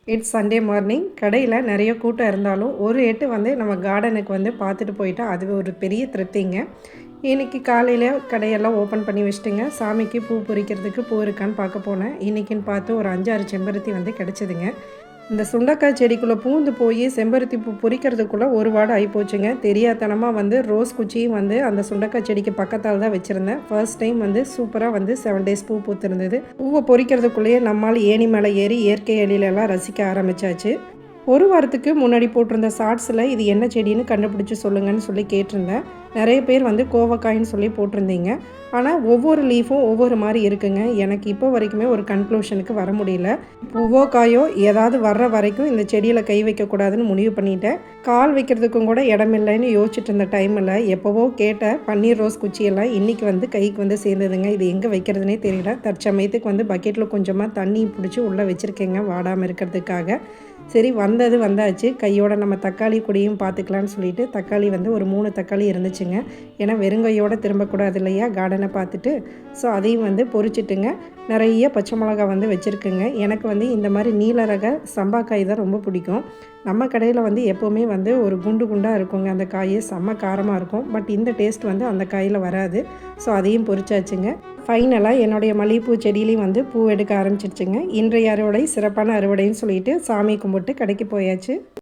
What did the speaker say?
It's Sunday morning. கடையில நெறைய கூட்டம் இருந்தாலும், ஒரு எட்டு வந்து நம்ம கார்டனுக்கு வந்து பார்த்துட்டு போயிட்டா, அது ஒரு பெரிய திருப்திங்க. இன்னைக்கு காலையில கடையெல்லாம் ஓப்பன் பண்ணி வச்சுட்டுங்க, சாமிக்கு பூ பறிக்கிறதுக்கு பூ இருக்கான்னு பார்க்க போனேன். இன்னைக்குன்னு பார்த்து ஒரு 5, 6 செம்பருத்தி வந்து கிடச்சிதுங்க. இந்த சுண்டக்காய் செடிக்குள்ளே பூந்து போய் செம்பருத்தி பூ பொறிக்கிறதுக்குள்ளே ஒரு வாரம் ஆகிப்போச்சுங்க. தெரியாதனமாக வந்து ரோஸ் குச்சியும் வந்து அந்த சுண்டக்காய் செடிக்கு பக்கத்தால் தான் வச்சுருந்தேன். ஃபர்ஸ்ட் டைம் வந்து சூப்பராக வந்து 7 டேஸ் பூ பூத்திருந்தது. பூவை பொறிக்கிறதுக்குள்ளேயே நம்மால் ஏணி மேலே ஏறி இயற்கை எழிலெல்லாம் ரசிக்க ஆரம்பித்தாச்சு. ஒரு வாரத்துக்கு முன்னாடி போட்டிருந்த ஷார்ட்ஸில் இது என்ன செடின்னு கண்டுபிடிச்சி சொல்லுங்கன்னு சொல்லி கேட்டிருந்தேன். நிறைய பேர் வந்து கோவக்காயின்னு சொல்லி போட்டிருந்தீங்க. ஆனால் ஒவ்வொரு லீஃபும் ஒவ்வொரு மாதிரி இருக்குங்க. எனக்கு இப்போ வரைக்குமே ஒரு கன்க்ளூஷனுக்கு வர முடியல. பூவோ காயோ ஏதாவது வர்ற வரைக்கும் இந்த செடியில் கை வைக்கக்கூடாதுன்னு முடிவு பண்ணிட்டேன். கால் வைக்கிறதுக்கும் கூட இடமில்லைன்னு யோசிச்சுட்டு இருந்த டைமில் எப்போவோ கேட்ட பன்னீர் ரோஸ் குச்சியெல்லாம் இன்றைக்கி வந்து கைக்கு வந்து சேர்ந்ததுங்க. இது எங்கே வைக்கிறதுனே தெரியல. தற்சமயத்துக்கு வந்து பக்கெட்டில் கொஞ்சமாக தண்ணி பிடிச்சி உள்ளே வச்சுருக்கேங்க வாடாமல் இருக்கிறதுக்காக. சரி வந்தாச்சு. கையோட நம்ம தக்காளி கொடியும் பார்த்துக்கலான்னு சொல்லிட்டு தக்காளி வந்து ஒரு 3 தக்காளி இருந்துச்சுங்க. ஏன்னா வெறுங்கையோடு திரும்பக்கூடாது இல்லையா கார்டனை பார்த்துட்டு. ஸோ அதையும் வந்து பொறிச்சிட்டுங்க. நிறைய பச்சை மிளகா வந்து வச்சுருக்குங்க. எனக்கு வந்து இந்த மாதிரி நீல ரக சம்பாக்காய் தான் ரொம்ப பிடிக்கும். நம்ம கடையில் வந்து எப்போவுமே வந்து ஒரு குண்டு குண்டாக இருக்குங்க. அந்த காய் செம்ம காரமாக இருக்கும். பட் இந்த டேஸ்ட் வந்து அந்த காயில் வராது. ஸோ அதையும் பொறிச்சாச்சுங்க. ஃபைனலாக என்னுடைய மல்லிகைப்பூ செடியிலையும் வந்து பூ எடுக்க ஆரம்பிச்சிருச்சுங்க. இன்றைய அறுவடை சிறப்பான அறுவடைன்னு சொல்லிட்டு சாமி கும்பிட்டு கடைக்கு போயாச்சு.